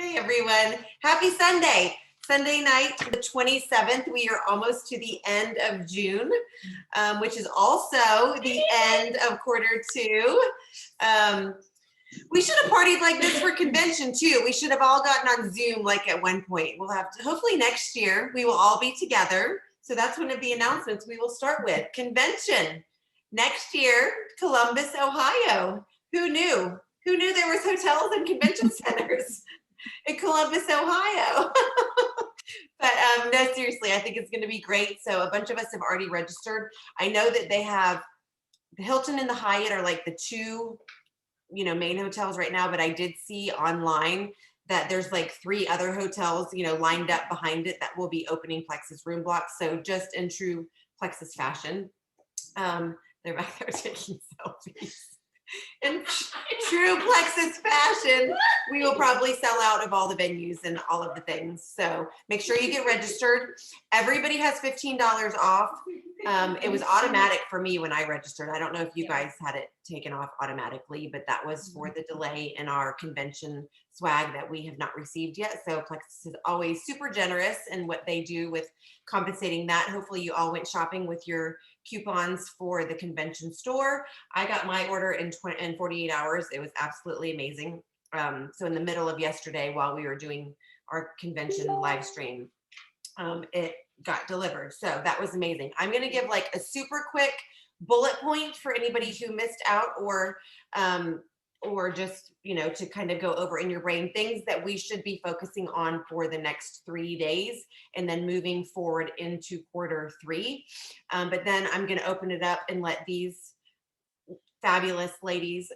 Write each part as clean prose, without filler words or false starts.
Hey everyone, happy Sunday. Sunday night, the 27th. We are almost to the end of June, which is also the end of quarter 2. We should have partied like this for convention too. We should have all gotten on Zoom like at one point. We'll have to, hopefully next year, we will all be together. So that's one of the announcements we will start with. Convention. Next year, Columbus, Ohio. Who knew? Who knew there was hotels and convention centers in Columbus, Ohio? But no, seriously, I think it's going to be great. So a bunch of us have already registered. I know that they have the Hilton and the Hyatt are like the two, main hotels right now, but I did see online that there's like 3 other hotels, lined up behind it that will be opening Plexus room blocks. So just in true Plexus fashion, they're back there taking selfies. In true Plexus fashion, we will probably sell out of all the venues and all of the things. So make sure you get registered. Everybody has $15 off. It was automatic for me when I registered. I don't know if you guys had it taken off automatically, but that was for the delay in our convention swag that we have not received yet. So Plexus is always super generous in what they do with compensating that. Hopefully you all went shopping with your coupons for the convention store. I got my order in 48 hours. It was absolutely amazing. So in the middle of yesterday, while we were doing our convention live stream, it got delivered. So that was amazing. I'm going to give like a super quick bullet point for anybody who missed out or just, to kind of go over in your brain things that we should be focusing on for the next 3 days and then moving forward into quarter 3. But then I'm going to open it up and let these fabulous ladies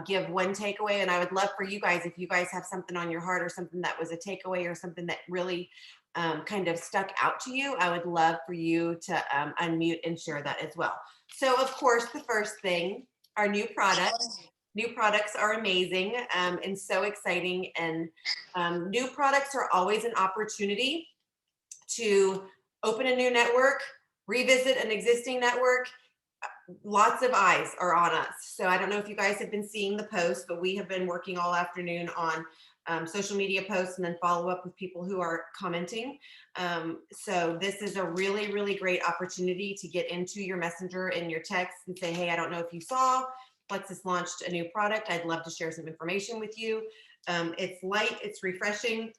give one takeaway. And I would love for you guys, if you guys have something on your heart or something that was a takeaway or something that really kind of stuck out to you, I would love for you to unmute and share that as well. So of course, the first thing, our new products. New products are amazing and so exciting. And new products are always an opportunity to open a new network, revisit an existing network. Lots of eyes are on us. So I don't know if you guys have been seeing the posts, but we have been working all afternoon on social media posts and then follow up with people who are commenting. So this is a really, really great opportunity to get into your messenger and your text and say, hey, I don't know if you saw, Plexus launched a new product. I'd love to share some information with you. It's light, it's refreshing.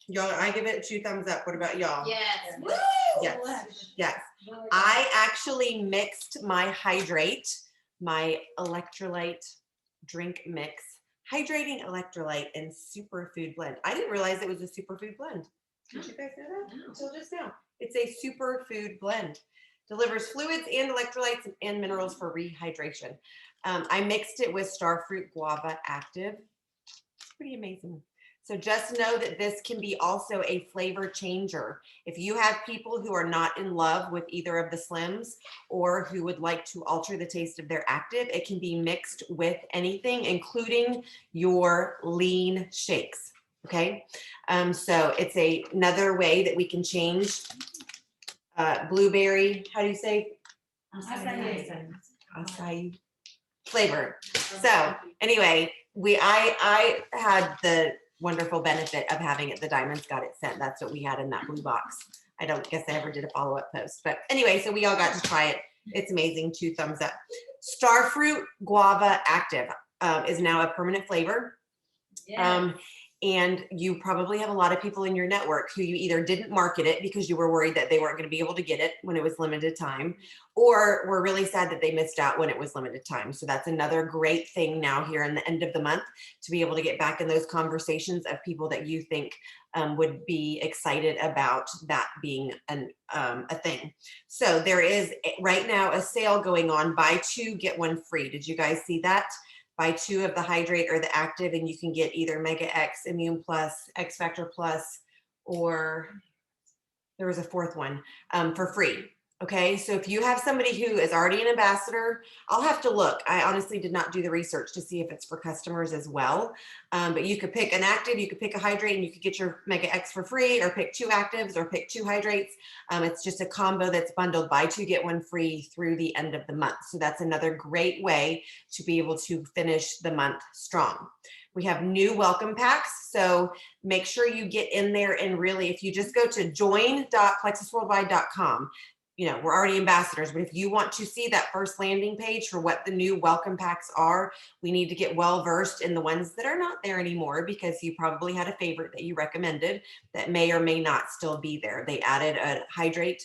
Y'all, I give it 2 thumbs up. What about y'all? Yes. Woo! Yes. I actually mixed my hydrate, my electrolyte drink mix, hydrating electrolyte and superfood blend. I didn't realize it was a superfood blend. Did you guys know that? Until just now. It's a superfood blend. Delivers fluids and electrolytes and minerals for rehydration. I mixed it with Starfruit Guava Active. It's pretty amazing. So just know that this can be also a flavor changer. If you have people who are not in love with either of the Slims or who would like to alter the taste of their active, it can be mixed with anything, including your lean shakes. Okay. So it's another way that we can change blueberry, how do you say? Acai flavor. So anyway, I had the wonderful benefit of having it. The Diamonds got it sent. That's what we had in that blue box. I don't guess I ever did a follow-up post, but anyway, so we all got to try it. It's amazing. 2 thumbs up. Starfruit Guava Active is now a permanent flavor. Yes. And you probably have a lot of people in your network who you either didn't market it because you were worried that they weren't going to be able to get it when it was limited time, or were really sad that they missed out when it was limited time. So that's another great thing now here in the end of the month to be able to get back in those conversations of people that you think would be excited about that being a thing. So there is right now a sale going on, buy 2, get 1 free. Did you guys see that? Buy 2 of the Hydrate or the Active, and you can get either Mega X, Immune Plus, X Factor Plus, or there was a 4th one for free. Okay, so if you have somebody who is already an ambassador, I'll have to look. I honestly did not do the research to see if it's for customers as well. But you could pick an active, you could pick a hydrate, and you could get your Mega X for free, or pick 2 actives, or pick 2 hydrates. It's just a combo that's bundled, buy 2, get 1 free through the end of the month. So that's another great way to be able to finish the month strong. We have new welcome packs. So make sure you get in there, and really, if you just go to join.plexusworldwide.com, you know, we're already ambassadors, but if you want to see that first landing page for what the new welcome packs are, we need to get well versed in the ones that are not there anymore, because you probably had a favorite that you recommended that may or may not still be there. They added a hydrate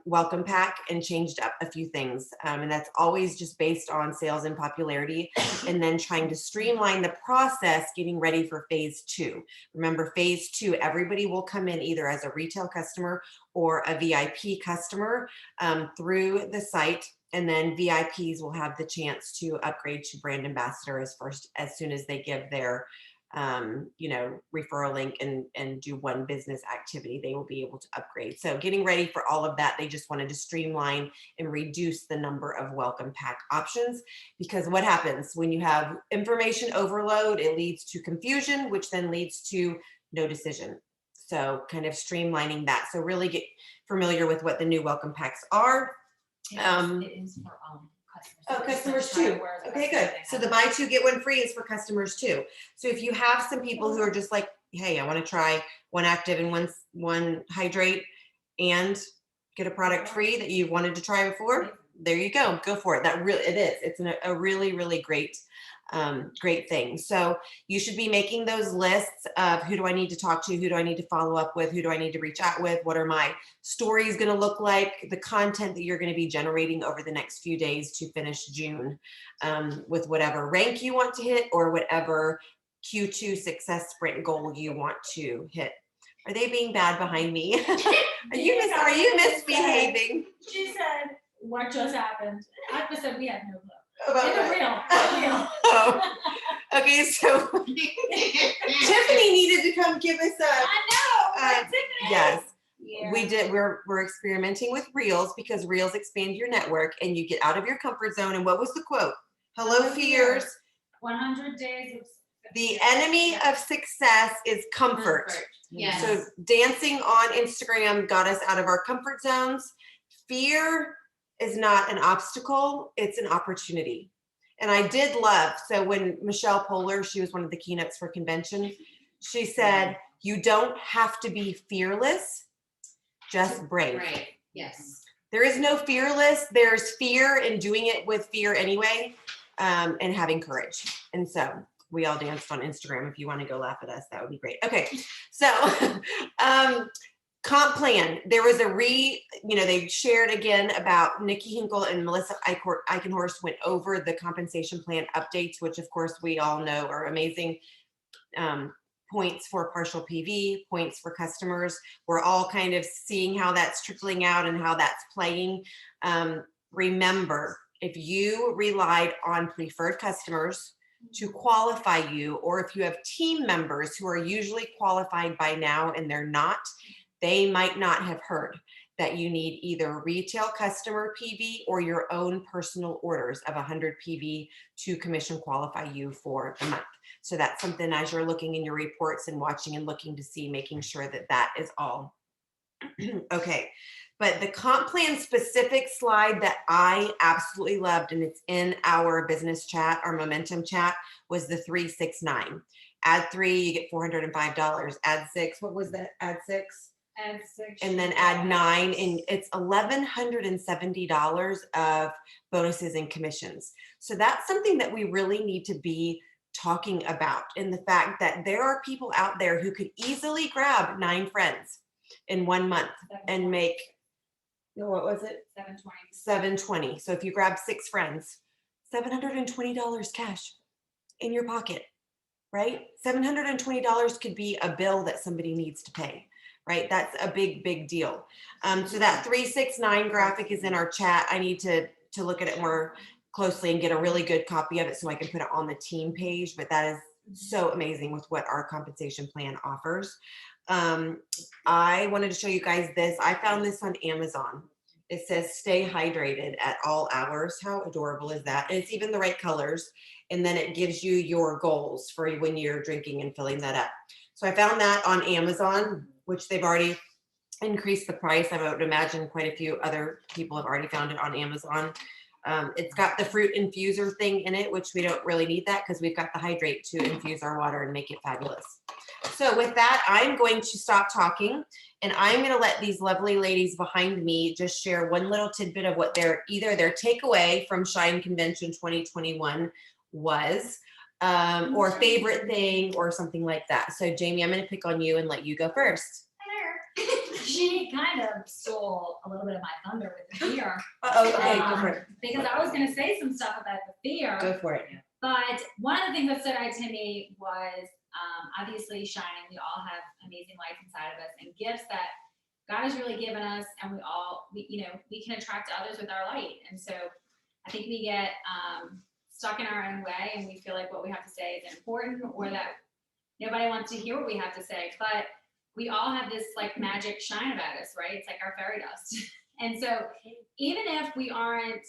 welcome pack and changed up a few things. And that's always just based on sales and popularity, and then trying to streamline the process, getting ready for phase 2. Remember, phase 2, everybody will come in either as a retail customer or a VIP customer through the site. And then VIPs will have the chance to upgrade to brand ambassador as soon as they give their you know, referral link and do one business activity, they will be able to upgrade. So getting ready for all of that, they just wanted to streamline and reduce the number of welcome pack options, because what happens when you have information overload, it leads to confusion, which then leads to no decision. So kind of streamlining that. So really get familiar with what the new welcome packs are. It is for customers. Oh, customers too. Okay, good. So the buy two, get one free is for customers too. So if you have some people who are just like, hey, I want to try one active and one hydrate and get a product free that you wanted to try before, there you go. Go for it. It is. It's a really, really great thing. So you should be making those lists of who do I need to talk to, who do I need to follow up with, who do I need to reach out with, what are my stories going to look like, the content that you're going to be generating over the next few days to finish June with whatever rank you want to hit or whatever Q2 success sprint goal you want to hit. Are they being bad behind me? Are you misbehaving? She said, what just happened? I said we had no clue. About It's real. Oh. Okay, so Tiffany needed to come give us I know. Tiffany. yes. Yeah. We did. We're experimenting with Reels, because Reels expand your network and you get out of your comfort zone. And what was the quote? Hello, fears. 100 days of The enemy of success is comfort. Yes. So dancing on Instagram got us out of our comfort zones. Fear is not an obstacle, it's an opportunity. And I did love, so when Michelle Poehler, she was one of the keynotes for convention, she said, you don't have to be fearless, just brave. Right. Yes. There is no fearless, there's fear in doing it with fear anyway, and having courage. And so we all danced on Instagram. If you want to go laugh at us, that would be great. Okay, so comp plan. There was they shared again about Nikki Hinkle and Melissa Eichenhorst went over the compensation plan updates, which of course we all know are amazing. Points for partial PV, points for customers. We're all kind of seeing how that's trickling out and how that's playing. Remember, if you relied on preferred customers to qualify you, or if you have team members who are usually qualified by now and they're not, they might not have heard that you need either retail customer PV or your own personal orders of 100 PV to commission qualify you for the month. So that's something as you're looking in your reports and watching and looking to see, making sure that that is all okay. But the comp plan specific slide that I absolutely loved, and it's in our business chat, our momentum chat, was the 369. Add 3, you get $405. Add 6, what was that? Add 6? Add 6. And then add 9, and it's $1,170 of bonuses and commissions. So that's something that we really need to be talking about, in the fact that there are people out there who could easily grab 9 friends in 1 month and make, what was it? $720. So if you grab 6 friends, $720 cash in your pocket, right? $720 could be a bill that somebody needs to pay, right? That's a big, big deal. So that 369 graphic is in our chat. I need to look at it more closely and get a really good copy of it so I can put it on the team page, but that is so amazing with what our compensation plan offers. I wanted to show you guys this. I found this on Amazon. It says stay hydrated at all hours. How adorable is that? And it's even the right colors. And then it gives you your goals for when you're drinking and filling that up. So I found that on Amazon, which they've already increased the price. I would imagine quite a few other people have already found it on Amazon. It's got the fruit infuser thing in it, which we don't really need that because we've got the hydrate to infuse our water and make it fabulous. So with that, I'm going to stop talking and I'm going to let these lovely ladies behind me just share one little tidbit of what either their takeaway from Shine Convention 2021 was, or favorite thing or something like that. So Jamie, I'm going to pick on you and let you go first. She kind of stole a little bit of my thunder with the fear. Okay, go for it. Because I was going to say some stuff about the fear. Go for it. But one of the things that stood out to me was obviously shining. We all have amazing lights inside of us and gifts that God has really given us, and we can attract others with our light. And so I think we get stuck in our own way, and we feel like what we have to say is important, or that nobody wants to hear what we have to say. But we all have this like magic shine about us, right? It's like our fairy dust. And so even if we aren't,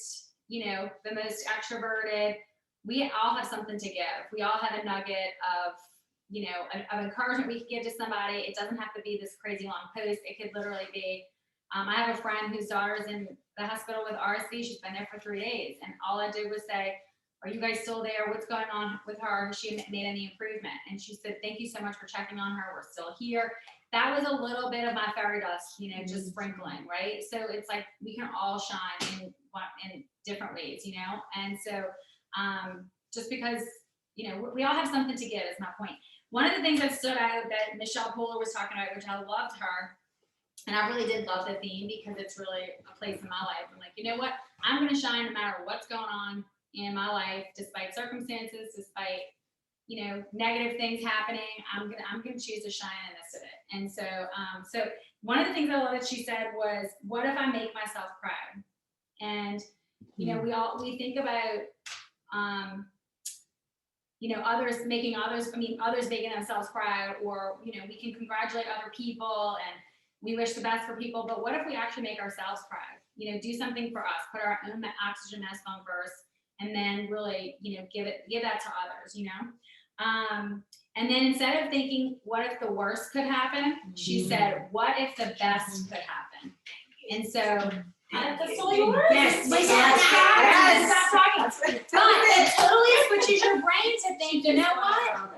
the most extroverted, we all have something to give. We all have a nugget of, of encouragement we can give to somebody. It doesn't have to be this crazy long post. It could literally be, I have a friend whose daughter's in the hospital with RSV. She's been there for 3 days. And all I did was say, are you guys still there? What's going on with her? Has she made any improvement? And she said, thank you so much for checking on her. We're still here. That was a little bit of my fairy dust, just sprinkling, right? So it's like we can all shine in different ways, And so just because, we all have something to give is my point. One of the things that stood out that Michelle Poehler was talking about, which I loved her, and I really did love the theme because it's really a place in my life. I'm like, you know what? I'm going to shine no matter what's going on in my life, despite circumstances, despite negative things happening. I'm gonna choose to shine in this of it. And so one of the things I love that she said was, what if I make myself proud? And we think about others making themselves proud, or we can congratulate other people and we wish the best for people, but what if we actually make ourselves proud? Do something for us, put our own oxygen mask on first, and then really, give that to others, and then instead of thinking, what if the worst could happen? She said, what if the best could happen? And so, that's all yours. Yes, stop talking. But it totally switches your brain to think, you know what?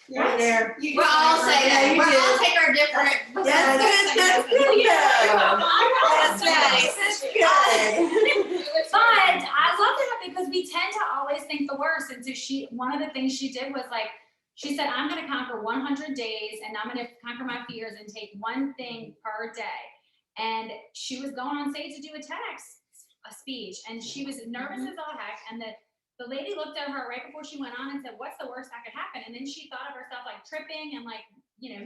Right there. We'll all say that. We'll all take our different. That's good. That's nice. That's good. But I love that because we tend to always think the worst. And so one of the things she did was she said, I'm going to conquer 100 days and I'm going to conquer my fears and take one thing per day. And she was going on stage to do a TEDx speech, and she was nervous as all heck. And the lady looked at her right before she went on and said, what's the worst that could happen? And then she thought of herself like tripping and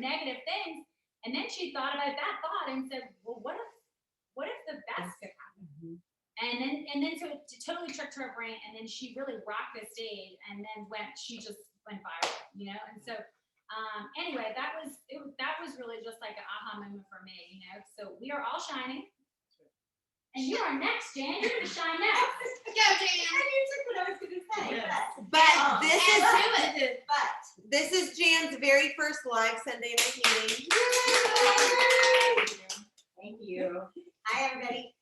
negative things. And then she thought about that thought and said, well, what if the best could happen? Mm-hmm. And then so it totally tricked her brain, and then she really rocked the stage, and then she just went viral, And so anyway, that was really just like an aha moment for me, So we are all shining. And you are next, Jan. You're gonna shine next. Go, Jan. You took what I was gonna say. But this is Jan's very first live Sunday night meeting. Thank you. Hi, everybody.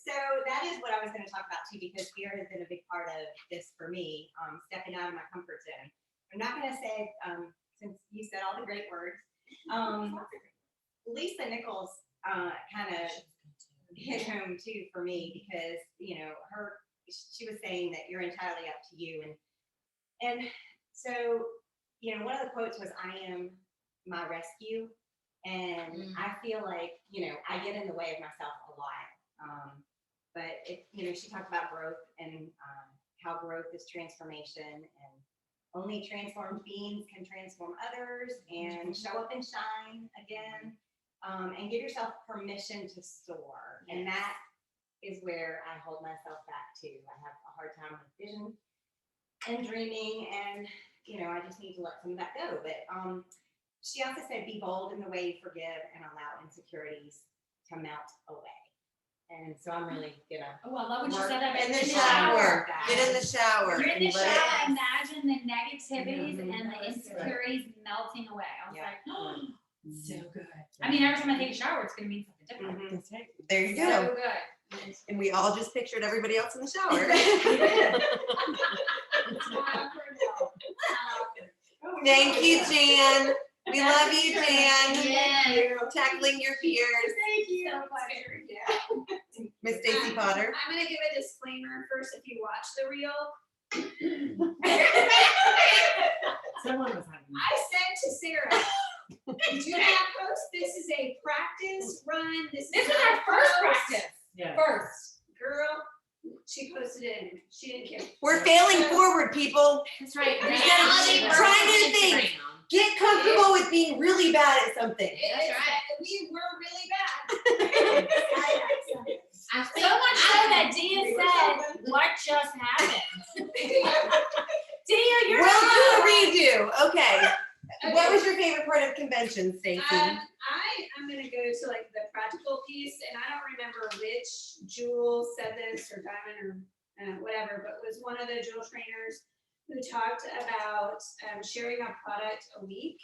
So that is what I was going to talk about too, because fear has been a big part of this for me, stepping out of my comfort zone. I'm not going to say, since you said all the great words, Lisa Nichols kind of hit home too for me, because she was saying that you're entirely up to you, and so one of the quotes was, I am my rescue, and I feel like I get in the way of myself a lot, but she talked about growth and how growth is transformation, and only transformed beings can transform others and show up and shine again, and give yourself permission to soar. Yes. And that is where I hold myself back too. I have a hard time with vision and dreaming, and I just need to let some of that go. But she also said, be bold in the way you forgive and allow insecurities to melt away. And so I'm really gonna. Oh, I love what you said about in the shower. Get in the shower. You're in the shower. Imagine the negativities and the insecurities melting away. I was like, so good. I mean, every time I take a shower, it's gonna mean something different. That's right. There you go. So good. And we all just pictured everybody else in the shower. Thank you, Jan. We love you, Jan. Yeah. Tackling your fears. Thank you. So pleasure, yeah. Miss Stacy Potter. I'm gonna give a disclaimer first, if you watch the reel. Someone was having. I said to Sarah, do not post, this is a practice run, this This is is not our first post. practice. Yeah. First. Girl, she posted it, and she didn't care. We're failing forward, people. That's right. Reality versus Try new things. Get comfortable with being really bad at something. That's right. We were really bad. I So think much so that Dia said, what just happened? Dia, you're We'll do a not. redo. Okay. What was your favorite part of convention, Stacy? I'm gonna go to like the practical piece, and I don't remember which Jewel said this, or Diamond, or whatever, but it was one of the Jewel trainers who talked about sharing a product a week.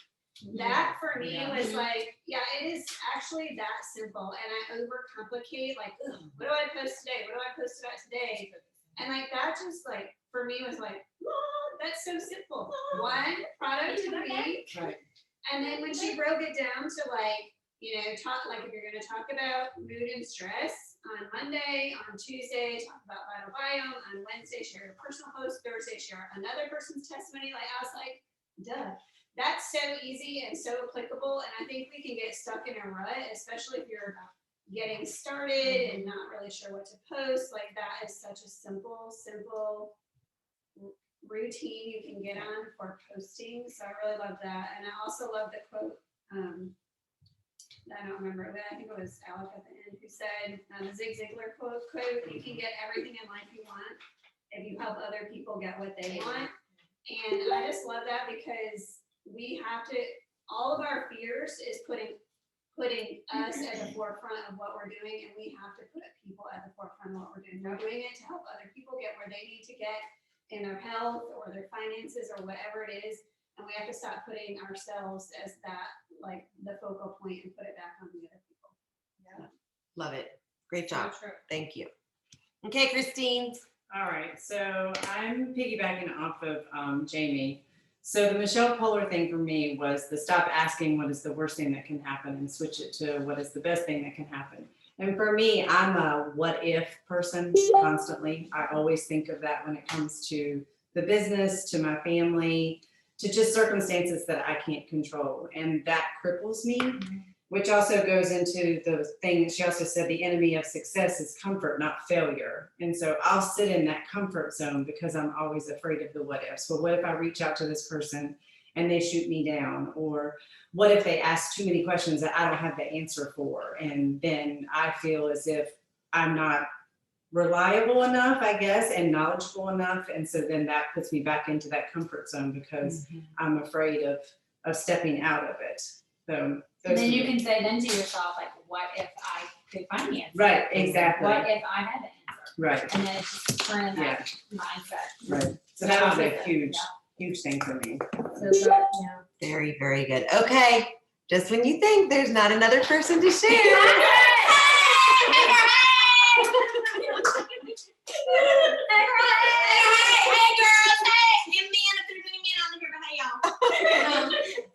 That for me Yeah. was like, yeah, it is actually that simple, and I overcomplicate, like, ugh, what do I post today? What do I post about today? And like that just like for me was like, oh, that's so simple. One product a week. Right. And then when she broke it down to like, you know, talk like if you're gonna talk about mood and stress on Monday, on Tuesday, talk about vital biome, on Wednesday, share a personal post, Thursday, share another person's testimony. Like I was like, duh. That's so easy and so applicable. And I think we can get stuck in a rut, especially if you're getting started and not really sure what to post. Like that is such a simple routine you can get on for posting. So I really love that. And I also love the quote, I don't remember, but I think it was Alec at the end who said, the Zig Ziglar quote, you can get everything in life you want if you help other people get what they want. And I just love that because we have to, all of our fears is putting us at the forefront of what we're doing, and we have to put people at the forefront of what we're doing. We're doing it to help other people get where they need to get in their health or their finances or whatever it is, and we have to stop putting ourselves as that, like the focal point, and put it back on the other people. Love it. Great job. So true. Thank you. Okay, Christine. All right, so I'm piggybacking off of Jamie. So the Michelle Polar thing for me was the stop asking what is the worst thing that can happen and switch it to what is the best thing that can happen. And for me, I'm a what if person constantly. I always think of that when it comes to the business, to my family, to just circumstances that I can't control. And that cripples me, which also goes into the thing that she also said, the enemy of success is comfort, not failure. And so I'll sit in that comfort zone because I'm always afraid of the what ifs. Well, what if I reach out to this person and they shoot me down? Or what if they ask too many questions that I don't have the answer for? And then I feel as if I'm not reliable enough, I guess, and knowledgeable enough. And so then that puts me back into that comfort zone because I'm afraid of stepping out of it. So And then you can say then to yourself, like, what if I could find the answer? Right, exactly. What if I had the answer? Right, And then it's just turning yeah, that mindset. right. So that was a Yeah. huge thing for me. So good, yeah. Very, very good. Okay. Just when you think there's not another person to share.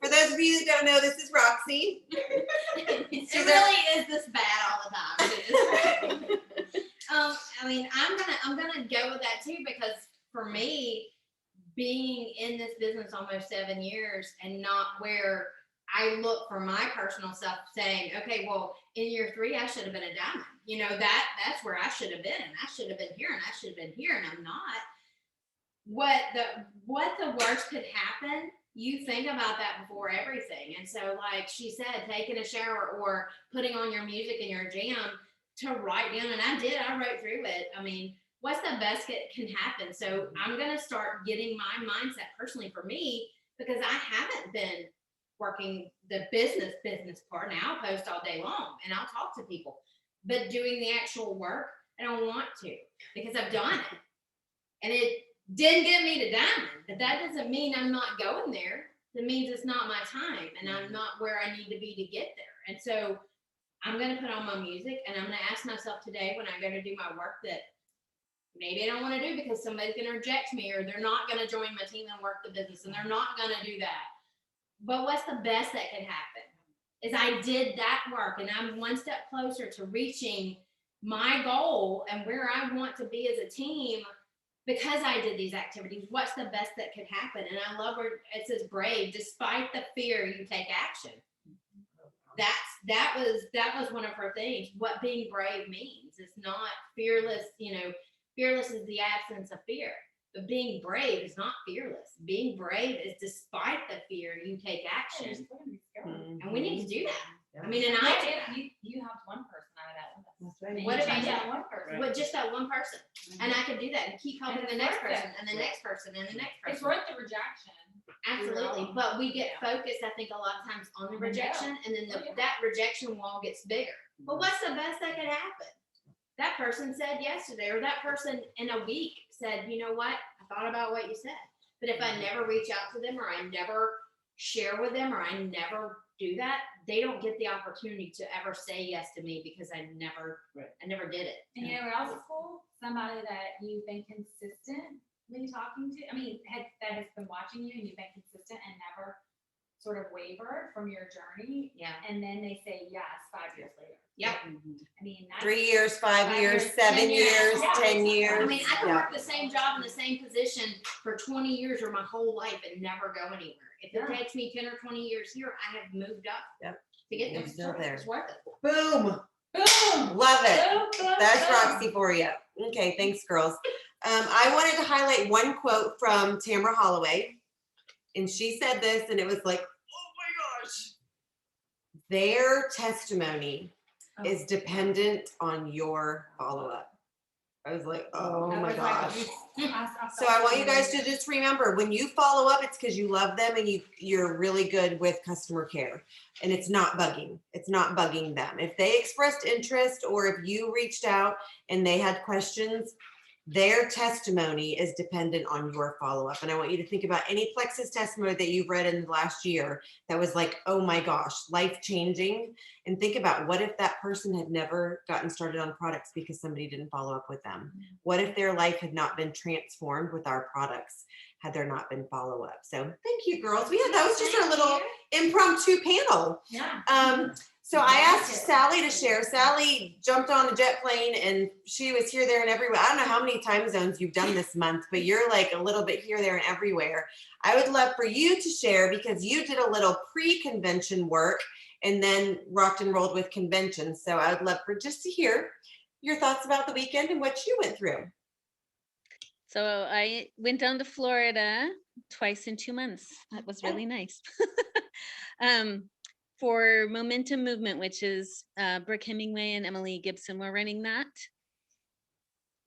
For those of you that don't know, this is Roxy. It really is this bad all the time. It is. I mean, I'm gonna go with that too, because for me, being in this business almost 7 years and not where I look for my personal self saying, okay, well, in year 3, I should have been a diamond. You know, that's where I should have been, and I should have been here, and I should have been here, and I'm not. What the worst could happen, you think about that before everything. And so, like she said, taking a shower or putting on your music in your jam to write down, and I wrote through it. I mean, what's the best that can happen? So I'm going to start getting my mindset personally for me, because I haven't been working the business part. Now I'll post all day long and I'll talk to people, but doing the actual work, I don't want to, because I've done it. And it didn't get me to diamond, but that doesn't mean I'm not going there. That means it's not my time and I'm not where I need to be to get there. And so I'm gonna put on my music and I'm gonna ask myself today when I go to do my work that maybe I don't want to do because somebody's gonna reject me or they're not gonna join my team and work the business and they're not gonna do that. But what's the best that could happen? Is I did that work and I'm one step closer to reaching my goal and where I want to be as a team because I did these activities. What's the best that could happen? And I love where it says brave, despite the fear, you take action. That was one of her things. What being brave means. It's not fearless, fearless is the absence of fear. But being brave is not fearless. Being brave is despite the fear, you take action. And we need to do that. I mean, and I did. You helped one person out of that one. That's right. What if I did? that one person? With just that one person. And I could do that and keep helping And the it's next worth it. person and the next person and the next It's person. worth the rejection. Absolutely. But we get focused, I think, a lot of times on the rejection and then that rejection wall gets bigger. But what's the best that could happen? That person said yesterday, or that person in a week said, you know what? I thought about what you said. But if I never reach out to them or I never share with them or I never do that, they don't get the opportunity to ever say yes to me because I never did it. And you know what else is cool? Somebody that you've been consistently talking to. I mean, that has been watching you and you've been consistent and never sort of wavered from your journey. Yeah. And then they say yes 5 years later. Yep. I mean, that's 3 years, 5 5 years, years, 7 10 years. years, Yeah. 10 years. I mean, I can Yeah. work the same job in the same position for 20 years or my whole life and never go anywhere. If it takes me 10 or 20 years here, I have moved up Yep. to get You're there. still there. It's worth it. Boom. boom. Love it. Boom, boom, That's boom. Roxy for you. Okay, thanks, girls. I wanted to highlight one quote from Tamara Holloway, and she said this, and it was like, oh my gosh. Their testimony is dependent on your follow-up. I was like, oh I my was like, gosh. I So I want you guys to just remember, when you follow up, it's because you love them and you're really good with customer care. And it's not bugging. It's not bugging them. If they expressed interest or if you reached out and they had questions, their testimony is dependent on your follow-up. And I want you to think about any Plexus testimony that you've read in the last year that was like, oh my gosh, life-changing. And think about, what if that person had never gotten started on products because somebody didn't follow up with them? What if their life had not been transformed with our products had there not been follow-up? So thank you, girls. That was just our little impromptu panel. Yeah. So I asked Sally to share. Sally jumped on a jet plane and she was here, there, and everywhere. I don't know how many time zones you've done this month, but you're like a little bit here, there, and everywhere. I would love for you to share because you did a little pre-convention work and then rocked and rolled with convention. So I would love for just to hear your thoughts about the weekend and what you went through. So I went down to Florida twice in 2 months. That was really nice. For Momentum Movement, which is Brooke Hemingway and Emily Gibson were running that.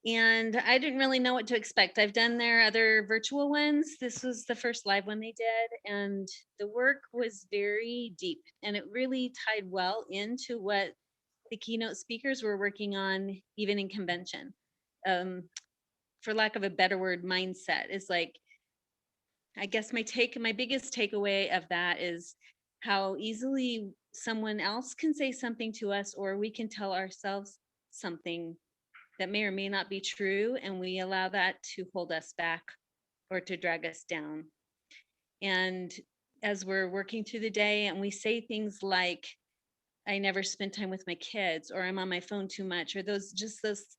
And I didn't really know what to expect. I've done their other virtual ones. This was the first live one they did. And the work was very deep and it really tied well into what the keynote speakers were working on, even in convention. For lack of a better word, mindset is like, I guess my biggest takeaway of that is how easily someone else can say something to us, or we can tell ourselves something that may or may not be true, and we allow that to hold us back or to drag us down. And as we're working through the day and we say things like, I never spend time with my kids, or I'm on my phone too much, or those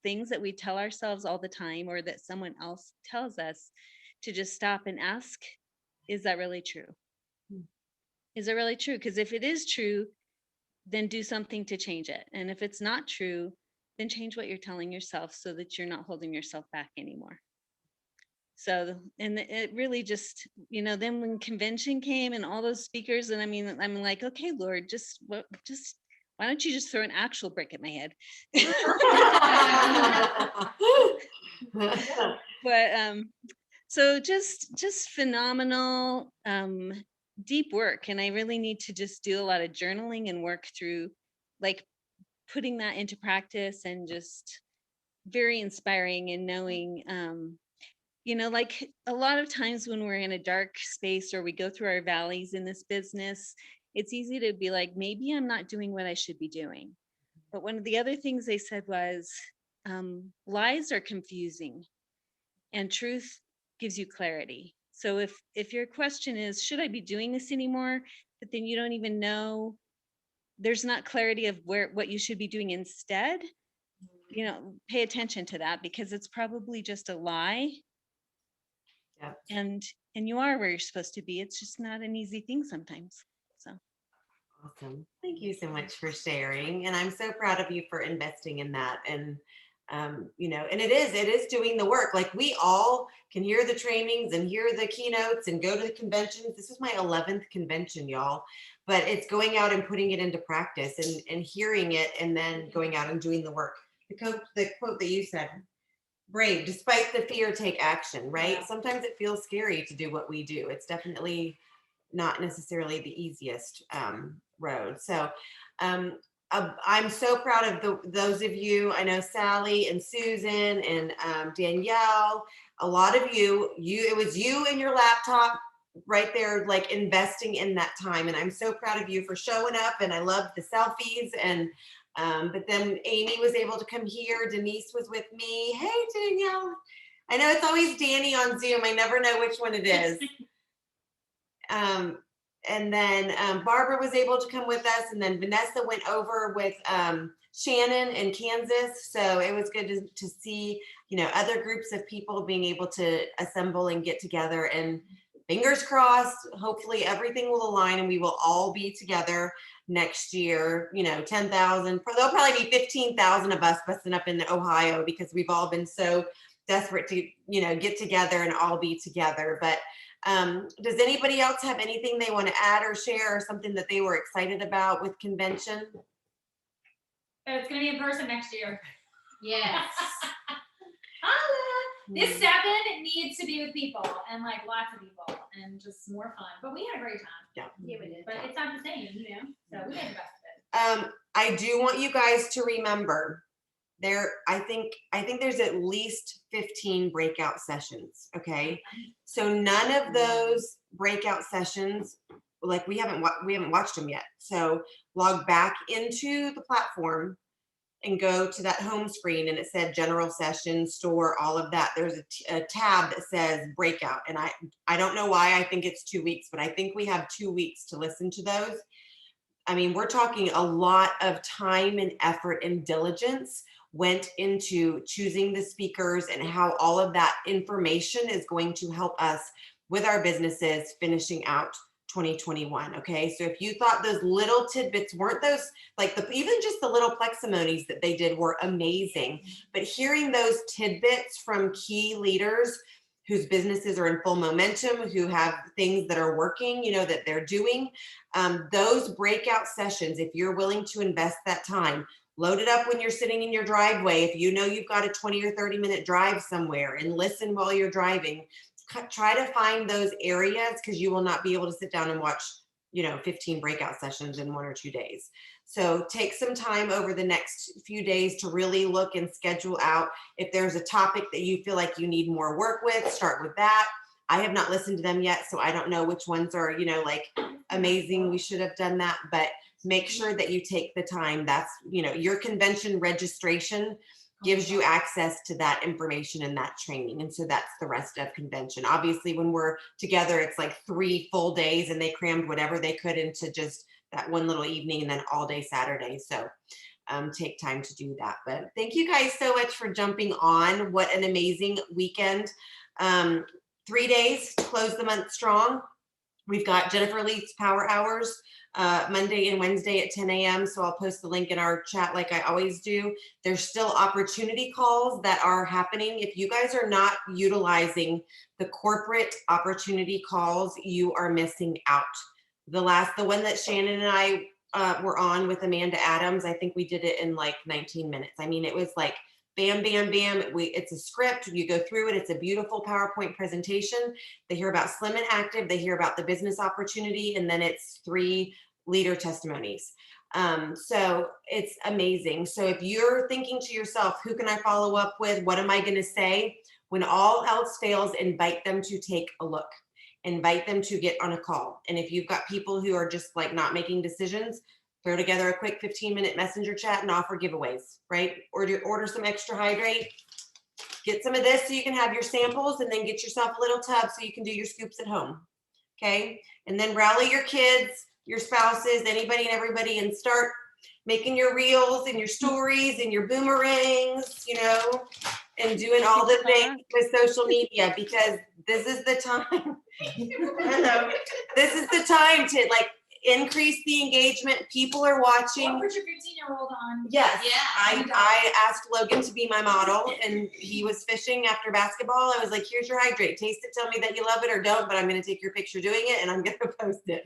things that we tell ourselves all the time, or that someone else tells us, to just stop and ask, is that really true? Is it really true? Because if it is true, then do something to change it. And if it's not true, then change what you're telling yourself so that you're not holding yourself back anymore. So, and it really just, then when convention came and all those speakers, and I'm like, okay, Lord, why don't you just throw an actual brick at my head? But so just phenomenal, deep work. And I really need to just do a lot of journaling and work through like putting that into practice, and just very inspiring and knowing, like a lot of times when we're in a dark space or we go through our valleys in this business, it's easy to be like, maybe I'm not doing what I should be doing. But one of the other things they said was, lies are confusing and truth gives you clarity. So if your question is, should I be doing this anymore? But then you don't even know, there's not clarity of what you should be doing instead, pay attention to that, because it's probably just a lie. Yep. And you are where you're supposed to be. It's just not an easy thing sometimes. So Awesome. Thank you so much for sharing. And I'm so proud of you for investing in that. And, and it is doing the work. Like, we all can hear the trainings and hear the keynotes and go to the conventions. This is my 11th convention, y'all, but it's going out and putting it into practice and hearing it and then going out and doing the work. The quote that you said, brave, despite the fear, take action, right? Yeah. Sometimes it feels scary to do what we do. It's definitely not necessarily the easiest road. So I'm so proud of those of you. I know Sally and Susan and Danielle, a lot of it was you and your laptop right there, like investing in that time. And I'm so proud of you for showing up. And I loved the selfies. And but then Amy was able to come here. Denise was with me. Hey, Danielle. I know it's always Danny on Zoom. I never know which one it is. And then Barbara was able to come with us, and then Vanessa went over with Shannon in Kansas. So it was good to see, other groups of people being able to assemble and get together. And fingers crossed, hopefully everything will align and we will all be together next year. 10,000, there'll probably be 15,000 of us busting up in Ohio, because we've all been so desperate to, get together and all be together. But does anybody else have anything they want to add or share, or something that they were excited about with convention? It's gonna be in person next year. Yes. This 7 needs to be with people, and like lots of people, and just more fun. But we had a great time. Yeah, we did. But it's not the same, so we had the best of it. I do want you guys to remember I think there's at least 15 breakout sessions. Okay. So none of those breakout sessions, like we haven't watched them yet. So log back into the platform and go to that home screen, and it said general sessions, store, all of that. There's a tab that says breakout. And I don't know why I think it's 2 weeks, but I think we have 2 weeks to listen to those. I mean, we're talking a lot of time and effort and diligence went into choosing the speakers, and how all of that information is going to help us with our businesses finishing out 2021. Okay. So if you thought those little tidbits weren't those, like even just the little pleximonies that they did were amazing, but hearing those tidbits from key leaders whose businesses are in full momentum, who have things that are working, that they're doing, those breakout sessions, if you're willing to invest that time, load it up when you're sitting in your driveway. If you've got a 20 or 30 minute drive somewhere, and listen while you're driving. Try to find those areas, because you will not be able to sit down and watch 15 breakout sessions in 1 or 2 days. So take some time over the next few days to really look and schedule out. If there's a topic that you feel like you need more work with, start with that. I have not listened to them yet, so I don't know which ones are like amazing. We should have done that, but make sure that you take the time. That's your convention registration gives you access to that information and that training. And so that's the rest of convention. Obviously, when we're together, it's like 3 full days, and they crammed whatever they could into just that one little evening, and then all day Saturday. So take time to do that. But thank you guys so much for jumping on. What an amazing weekend. 3 days to close the month strong. We've got Jennifer Leith's Power Hours Monday and Wednesday at 10 a.m. So I'll post the link in our chat like I always do. There's still opportunity calls that are happening. If you guys are not utilizing the corporate opportunity calls, you are missing out. The one that Shannon and I were on with Amanda Adams, I think we did it in like 19 minutes. I mean, it was like bam, bam, bam. It's a script. You go through it. It's a beautiful PowerPoint presentation. They hear about Slim and Active. They hear about the business opportunity. And then it's 3 leader testimonies. So it's amazing. So if you're thinking to yourself, who can I follow up with? What am I going to say? When all else fails, invite them to take a look. invite them to get on a call. And if you've got people who are just like not making decisions, throw together a quick 15-minute messenger chat and offer giveaways, right? Order some extra hydrate, get some of this so you can have your samples, and then get yourself a little tub so you can do your scoops at home. Okay. And then rally your kids, your spouses, anybody and everybody, and start making your reels and your stories and your boomerangs, you know, and doing all the things with social media, because this is the time. Hello. This is the time to like increase the engagement. People are watching. Put your 15-year-old on. Yes. Yeah. I asked Logan to be my model, and he was fishing after basketball. I was like, here's your hydrate. Taste it. Tell me that you love it or don't, but I'm going to take your picture doing it and I'm going to post it.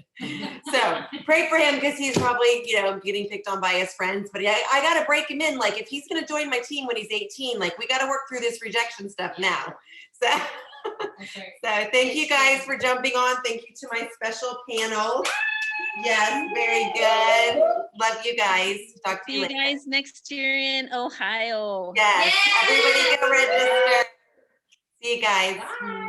So pray for him, because he's probably, you know, getting picked on by his friends. But I got to break him in. Like, if he's going to join my team when he's 18, like, we got to work through this rejection stuff now. So, That's right. so thank you guys for jumping on. Thank you to my special panel. Yes, very good. Love you guys. Talk to See you you later. guys next year in Ohio. Yes, Yay! everybody go register. See you guys. Bye.